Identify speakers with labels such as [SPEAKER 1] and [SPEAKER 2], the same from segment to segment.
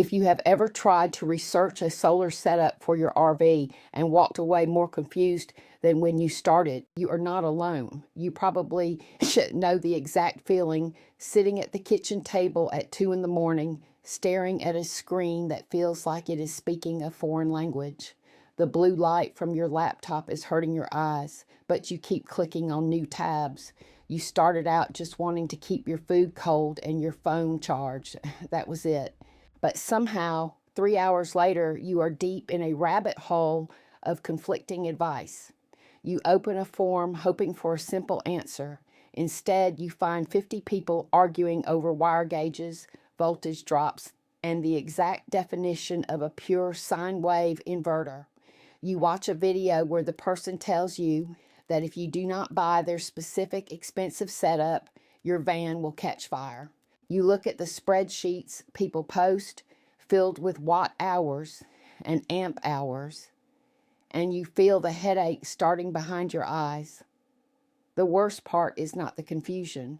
[SPEAKER 1] If you have ever tried to research a solar setup for your RV and walked away more confused than when you started, you are not alone. You probably should know the exact feeling sitting at the kitchen table at 2 in the morning, staring at a screen that feels like it is speaking a foreign language. The blue light from your laptop is hurting your eyes, but you keep clicking on new tabs. You started out just wanting to keep your food cold and your phone charged. That was it. But somehow, 3 hours later, you are deep in a rabbit hole of conflicting advice. You open a form hoping for a simple answer. Instead, you find 50 people arguing over wire gauges, voltage drops, and the exact definition of a pure sine wave inverter. You watch a video where the person tells you that if you do not buy their specific expensive setup, your van will catch fire. You look at the spreadsheets people post filled with watt hours and amp hours, and you feel the headache starting behind your eyes. The worst part is not the confusion.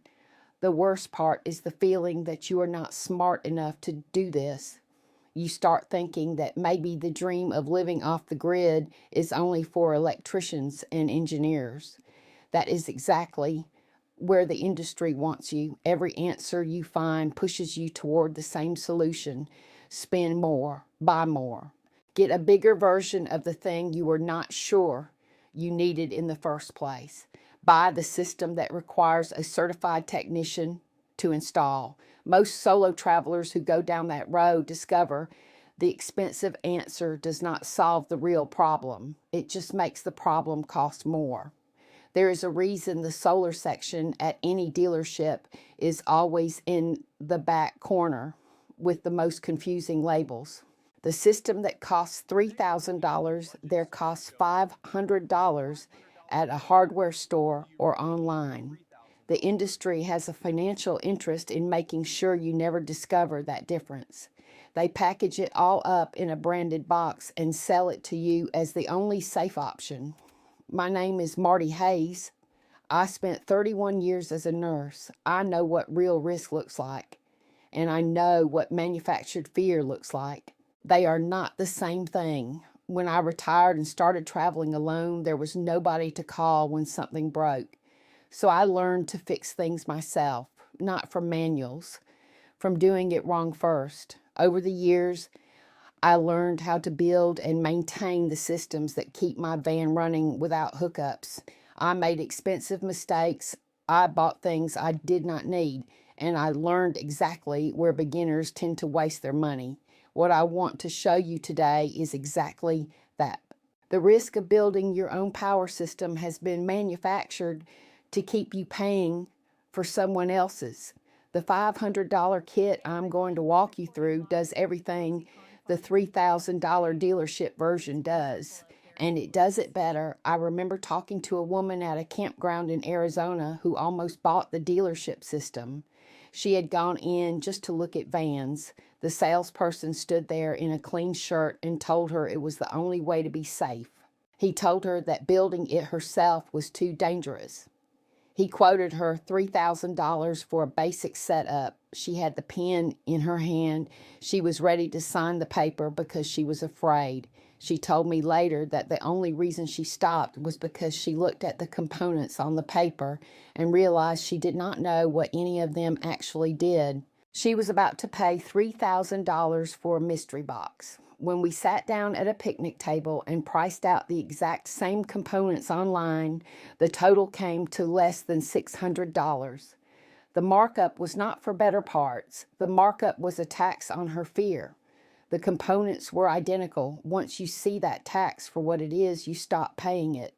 [SPEAKER 1] The worst part is the feeling that you are not smart enough to do this. You start thinking that maybe the dream of living off the grid is only for electricians and engineers. That is exactly where the industry wants you. Every answer you find pushes you toward the same solution. Spend more, buy more. Get a bigger version of the thing you were not sure you needed in the first place. Buy the system that requires a certified technician to install. Most solo travelers who go down that road discover the expensive answer does not solve the real problem. It just makes the problem cost more. There is a reason the solar section at any dealership is always in the back corner with the most confusing labels. The system that costs $3,000 there costs $500 at a hardware store or online. The industry has a financial interest in making sure you never discover that difference. They package it all up in a branded box and sell it to you as the only safe option. My name is Marty Hayes. I spent 31 years as a nurse. I know what real risk looks like, and I know what manufactured fear looks like. They are not the same thing. When I retired and started traveling alone, there was nobody to call when something broke. So I learned to fix things myself, not from manuals, from doing it wrong first. Over the years, I learned how to build and maintain the systems that keep my van running without hookups. I made expensive mistakes. I bought things I did not need, and I learned exactly where beginners tend to waste their money. What I want to show you today is exactly that. The risk of building your own power system has been manufactured to keep you paying for someone else's. The $500 kit I'm going to walk you through does everything the $3,000 dealership version does, and it does it better. I remember talking to a woman at a campground in Arizona who almost bought the dealership system. She had gone in just to look at vans. The salesperson stood there in a clean shirt and told her it was the only way to be safe. He told her that building it herself was too dangerous. He quoted her $3,000 for a basic setup. She had the pen in her hand. She was ready to sign the paper because she was afraid. She told me later that the only reason she stopped was because she looked at the components on the paper and realized she did not know what any of them actually did. She was about to pay $3,000 for a mystery box. When we sat down at a picnic table and priced out the exact same components online, the total came to less than $600. The markup was not for better parts. The markup was a tax on her fear. The components were identical. Once you see that tax for what it is, you stop paying it.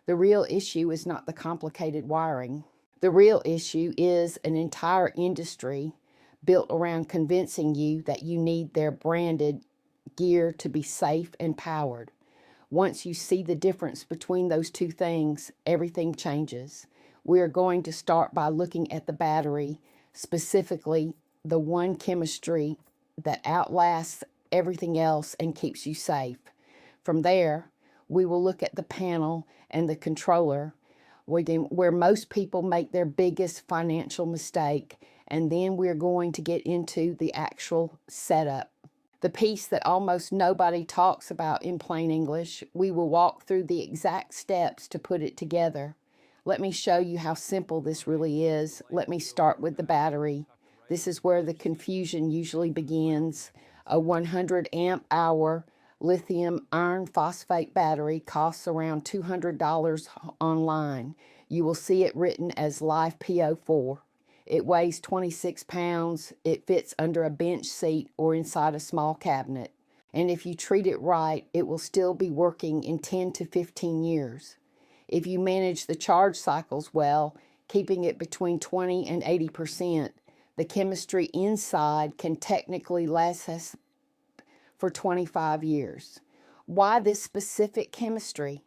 [SPEAKER 1] The real issue is not the complicated wiring. The real issue is an entire industry built around convincing you that you need their branded gear to be safe and powered. Once you see the difference between those two things, everything changes. We are going to start by looking at the battery, specifically the one chemistry that outlasts everything else and keeps you safe. From there, we will look at the panel and the controller, where most people make their biggest financial mistake, and then we're going to get into the actual setup. The piece that almost nobody talks about in plain English. We will walk through the exact steps to put it together. Let me show you how simple this really is. Let me start with the battery. This is where the confusion usually begins. A 100 amp hour lithium iron phosphate battery costs around $200 online. You will see it written as Life PO4. It weighs 26 pounds. It fits under a bench seat or inside a small cabinet. And if you treat it right, it will still be working in 10 to 15 years. If you manage the charge cycles well, keeping it between 20 and 80%, the chemistry inside can technically last us for 25 years. Why this specific chemistry?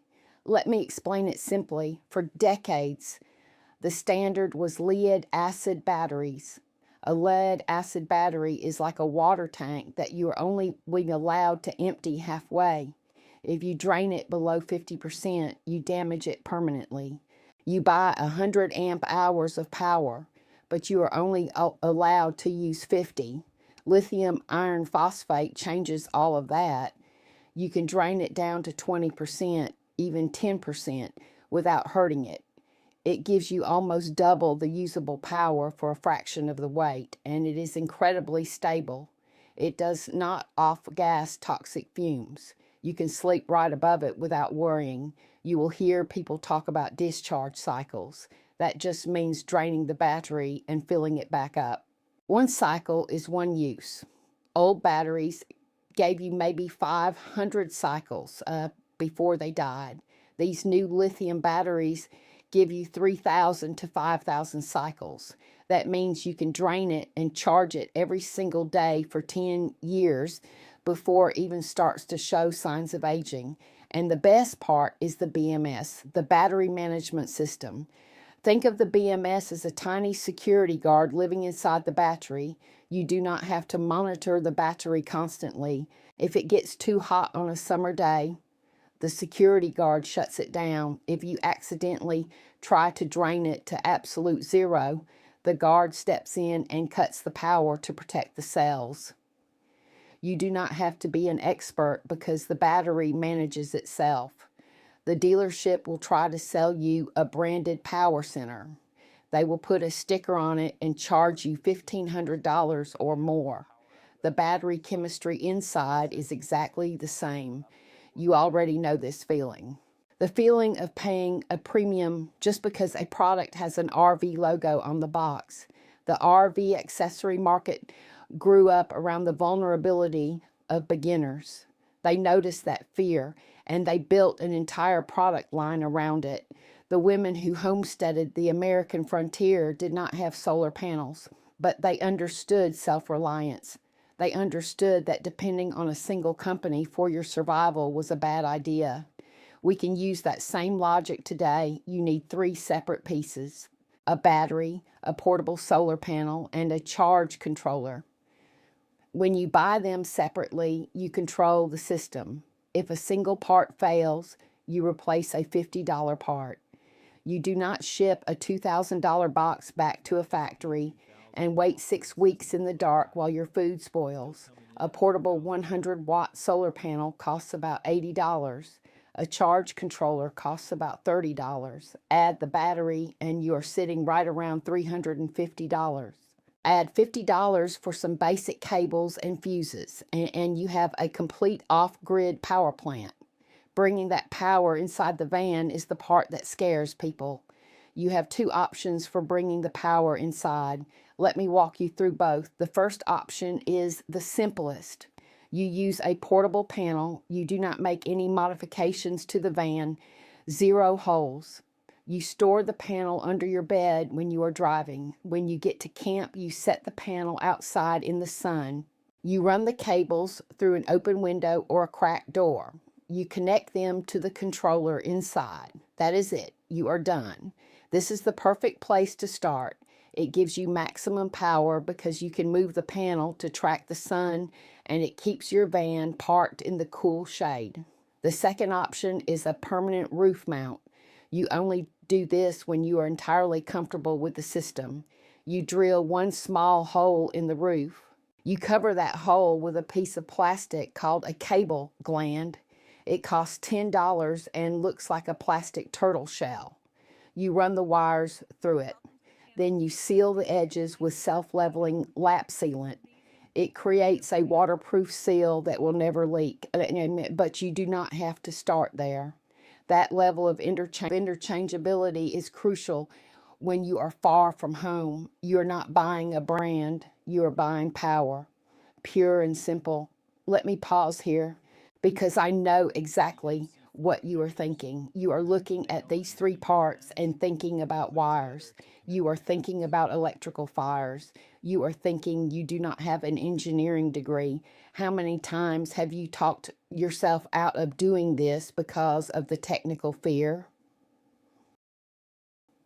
[SPEAKER 1] Let me explain it simply. For decades, the standard was lead acid batteries. A lead acid battery is like a water tank that you are only being allowed to empty halfway. If you drain it below 50%, you damage it permanently. You buy 100 amp hours of power, but you are only allowed to use 50. Lithium iron phosphate changes all of that. You can drain it down to 20%, even 10%, without hurting it. It gives you almost double the usable power for a fraction of the weight, and it is incredibly stable. It does not off-gas toxic fumes. You can sleep right above it without worrying. You will hear people talk about discharge cycles. That just means draining the battery and filling it back up. One cycle is one use. Old batteries gave you maybe 500 cycles before they died. These new lithium batteries give you 3,000 to 5,000 cycles. That means you can drain it and charge it every single day for 10 years before it even starts to show signs of aging. And the best part is the BMS, the battery management system. Think of the BMS as a tiny security guard living inside the battery. You do not have to monitor the battery constantly. If it gets too hot on a summer day, the security guard shuts it down. If you accidentally try to drain it to absolute zero, the guard steps in and cuts the power to protect the cells. You do not have to be an expert because the battery manages itself. The dealership will try to sell you a branded power center. They will put a sticker on it and charge you $1,500 or more. The battery chemistry inside is exactly the same. You already know this feeling. The feeling of paying a premium just because a product has an RV logo on the box. The RV accessory market grew up around the vulnerability of beginners. They noticed that fear, and they built an entire product line around it. The women who homesteaded the American frontier did not have solar panels, but they understood self-reliance. They understood that depending on a single company for your survival was a bad idea. We can use that same logic today. You need 3 separate pieces: a battery, a portable solar panel, and a charge controller. When you buy them separately, you control the system. If a single part fails, you replace a $50 part. You do not ship a $2,000 box back to a factory and wait 6 weeks in the dark while your food spoils. A portable 100-watt solar panel costs about $80. A charge controller costs about $30. Add the battery and you are sitting right around $350. Add $50 for some basic cables and fuses, and you have a complete off-grid power plant. Bringing that power inside the van is the part that scares people. You have 2 options for bringing the power inside. Let me walk you through both. The first option is the simplest. You use a portable panel. You do not make any modifications to the van. 0 holes. You store the panel under your bed when you are driving. When you get to camp, you set the panel outside in the sun. You run the cables through an open window or a cracked door. You connect them to the controller inside. That is it. You are done. This is the perfect place to start. It gives you maximum power because you can move the panel to track the sun, and it keeps your van parked in the cool shade. The second option is a permanent roof mount. You only do this when you are entirely comfortable with the system. You drill 1 small hole in the roof. You cover that hole with a piece of plastic called a cable gland. It costs $10 and looks like a plastic turtle shell. You run the wires through it. Then you seal the edges with self-leveling lap sealant. It creates a waterproof seal that will never leak, but you do not have to start there. That level of interchangeability is crucial when you are far from home. You are not buying a brand, you are buying power, pure and simple. Let me pause here because I know exactly what you are thinking. You are looking at these three parts and thinking about wires. You are thinking about electrical fires. You are thinking you do not have an engineering degree. How many times have you talked yourself out of doing this because of the technical fear?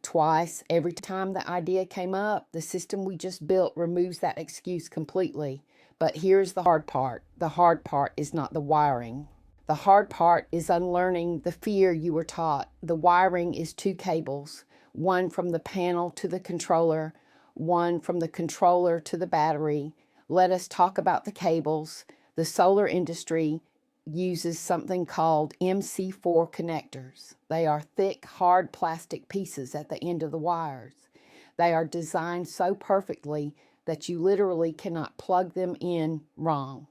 [SPEAKER 1] Twice. Every time the idea came up, the system we just built removes that excuse completely. But here's the hard part. The hard part is not the wiring. The hard part is unlearning the fear you were taught. The wiring is two cables, one from the panel to the controller, one from the controller to the battery. Let us talk about the cables. The solar industry uses something called MC4 connectors. They are thick, hard plastic pieces at the end of the wires. They are designed so perfectly that you literally cannot plug them in wrong.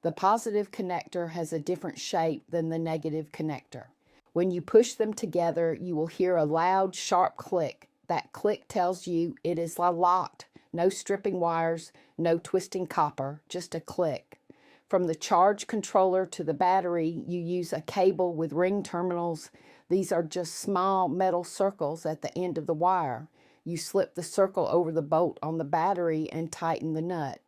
[SPEAKER 1] The positive connector has a different shape than the negative connector. When you push them together, you will hear a loud, sharp click. That click tells you it is locked. No stripping wires, no twisting copper, just a click. From the charge controller to the battery, you use a cable with ring terminals. These are just small metal circles at the end of the wire. You slip the circle over the bolt on the battery and tighten the nut.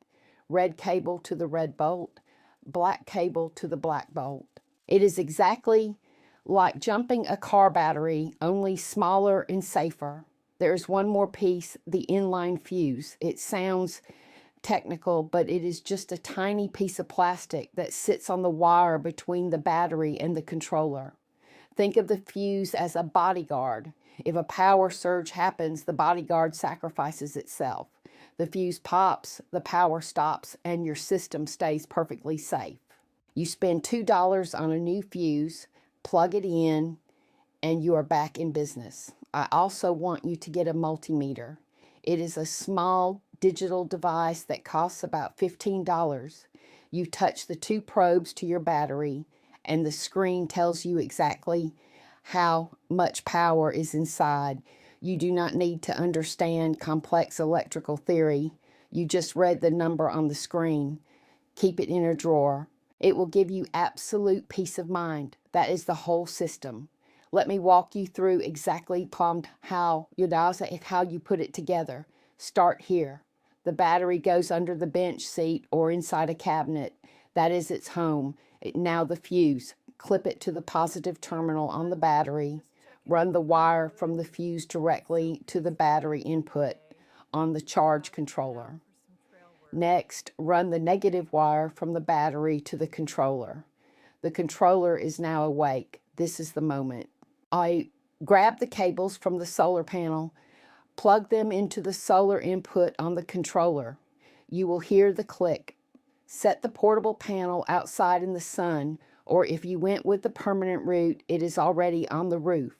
[SPEAKER 1] Red cable to the red bolt, black cable to the black bolt. It is exactly like jumping a car battery, only smaller and safer. There's one more piece, the inline fuse. It sounds technical, but it is just a tiny piece of plastic that sits on the wire between the battery and the controller. Think of the fuse as a bodyguard. If a power surge happens, the bodyguard sacrifices itself. The fuse pops, the power stops, and your system stays perfectly safe. You spend $2 on a new fuse, plug it in, and you are back in business. I also want you to get a multimeter. It is a small digital device that costs about $15. You touch the two probes to your battery, and the screen tells you exactly how much power is inside. You do not need to understand complex electrical theory. You just read the number on the screen. Keep it in a drawer. It will give you absolute peace of mind. That is the whole system. Let me walk you through exactly how you put it together. Start here. The battery goes under the bench seat or inside a cabinet. That is its home. Now the fuse. Clip it to the positive terminal on the battery. Run the wire from the fuse directly to the battery input on the charge controller. Next, run the negative wire from the battery to the controller. The controller is now awake. This is the moment. I grab the cables from the solar panel, plug them into the solar input on the controller. You will hear the click. Set the portable panel outside in the sun, or if you went with the permanent route, it is already on the roof.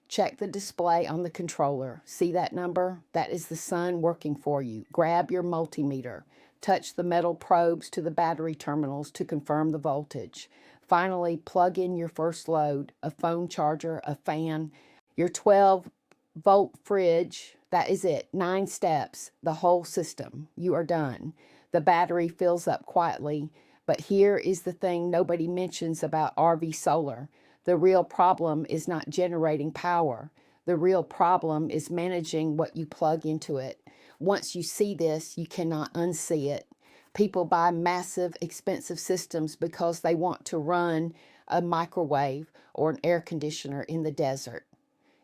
[SPEAKER 1] Check the display on the controller. See that number? That is the sun working for you. Grab your multimeter. Touch the metal probes to the battery terminals to confirm the voltage. Finally, plug in your first load, a phone charger, a fan, your 12-volt fridge. That is it. 9 steps, the whole system. You are done. The battery fills up quietly, but here is the thing nobody mentions about RV solar. The real problem is not generating power. The real problem is managing what you plug into it. Once you see this, you cannot unsee it. People buy massive, expensive systems because they want to run a microwave or an air conditioner in the desert.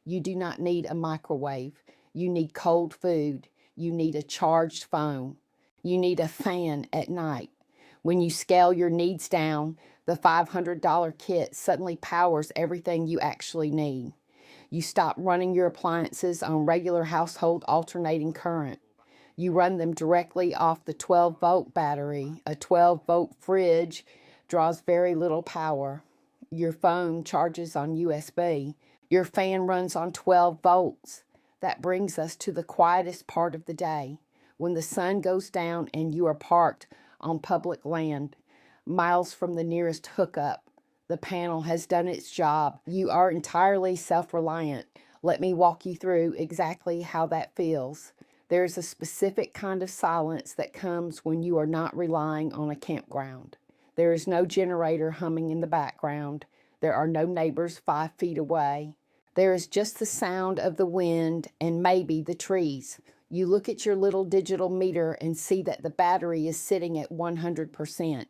[SPEAKER 1] You do not need a microwave. You need cold food. You need a charged phone. You need a fan at night. When you scale your needs down, the $500 kit suddenly powers everything you actually need. You stop running your appliances on regular household alternating current. You run them directly off the 12-volt battery. A 12-volt fridge draws very little power. Your phone charges on USB. Your fan runs on 12 volts. That brings us to the quietest part of the day, when the sun goes down and you are parked on public land, miles from the nearest hookup. The panel has done its job. You are entirely self-reliant. Let me walk you through exactly how that feels. There is a specific kind of silence that comes when you are not relying on a campground. There is no generator humming in the background. There are no neighbors 5 feet away. There is just the sound of the wind and maybe the trees. You look at your little digital meter and see that the battery is sitting at 100%.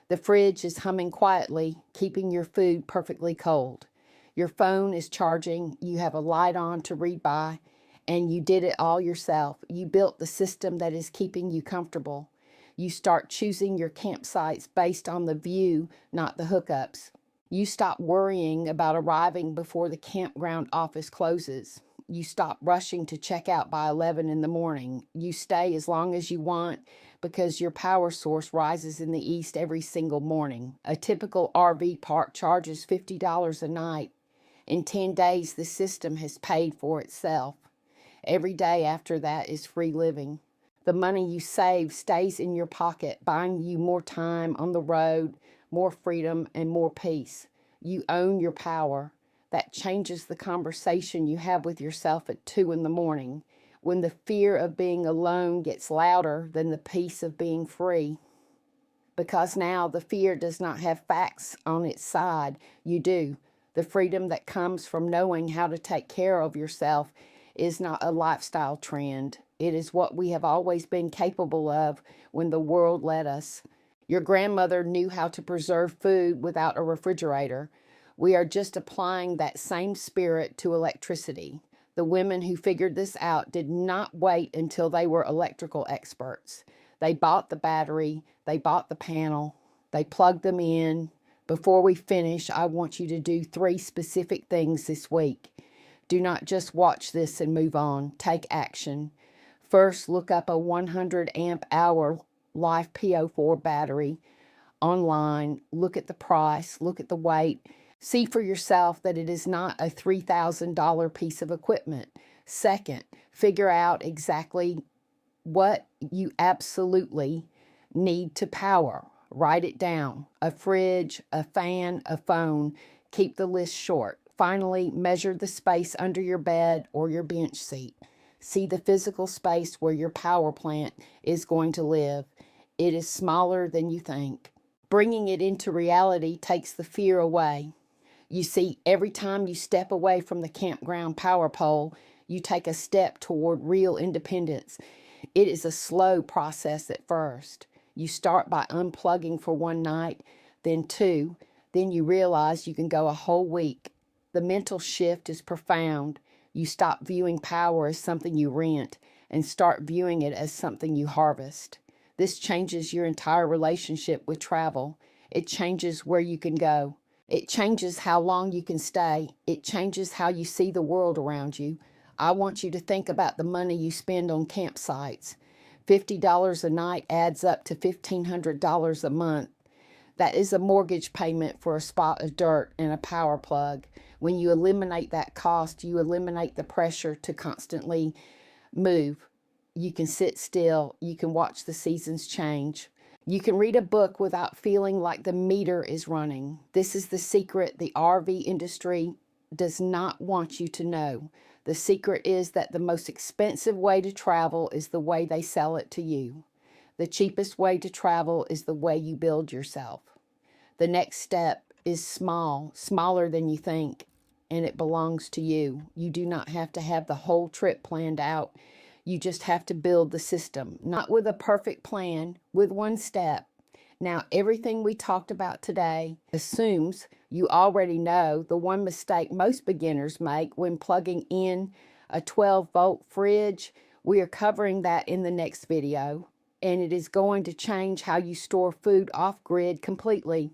[SPEAKER 1] The fridge is humming quietly, keeping your food perfectly cold. Your phone is charging, you have a light on to read by, and you did it all yourself. You built the system that is keeping you comfortable. You start choosing your campsites based on the view, not the hookups. You stop worrying about arriving before the campground office closes. You stop rushing to check out by 11 in the morning. You stay as long as you want because your power source rises in the east every single morning. A typical RV park charges $50 a night. In 10 days, the system has paid for itself. Every day after that is free living. The money you save stays in your pocket, buying you more time on the road, more freedom, and more peace. You own your power. That changes the conversation you have with yourself at 2 in the morning, when the fear of being alone gets louder than the peace of being free. Because now the fear does not have facts on its side. You do. The freedom that comes from knowing how to take care of yourself is not a lifestyle trend. It is what we have always been capable of when the world let us. Your grandmother knew how to preserve food without a refrigerator. We are just applying that same spirit to electricity. The women who figured this out did not wait until they were electrical experts. They bought the battery, they bought the panel, they plugged them in. Before we finish, I want you to do 3 specific things this week. Do not just watch this and move on. Take action. First, look up a 100 amp hour Life PO4 battery online. Look at the price, look at the weight. See for yourself that it is not a $3,000 piece of equipment. Second, figure out exactly what you absolutely need to power. Write it down. A fridge, a fan, a phone. Keep the list short. Finally, measure the space under your bed or your bench seat. See the physical space where your power plant is going to live. It is smaller than you think. Bringing it into reality takes the fear away. You see, every time you step away from the campground power pole, you take a step toward real independence. It is a slow process at first. You start by unplugging for 1 night, then 2, then you realize you can go a whole week. The mental shift is profound. You stop viewing power as something you rent and start viewing it as something you harvest. This changes your entire relationship with travel. It changes where you can go. It changes how long you can stay. It changes how you see the world around you. I want you to think about the money you spend on campsites. $50 a night adds up to $1,500 a month. That is a mortgage payment for a spot of dirt and a power plug. When you eliminate that cost, you eliminate the pressure to constantly move. You can sit still. You can watch the seasons change. You can read a book without feeling like the meter is running. This is the secret the RV industry does not want you to know. The secret is that the most expensive way to travel is the way they sell it to you. The cheapest way to travel is the way you build yourself. The next step is small, smaller than you think, and it belongs to you. You do not have to have the whole trip planned out. You just have to build the system, not with a perfect plan, with 1 step. Now, everything we talked about today assumes you already know the one mistake most beginners make when plugging in a 12-volt fridge. We are covering that in the next video, and it is going to change how you store food off-grid completely.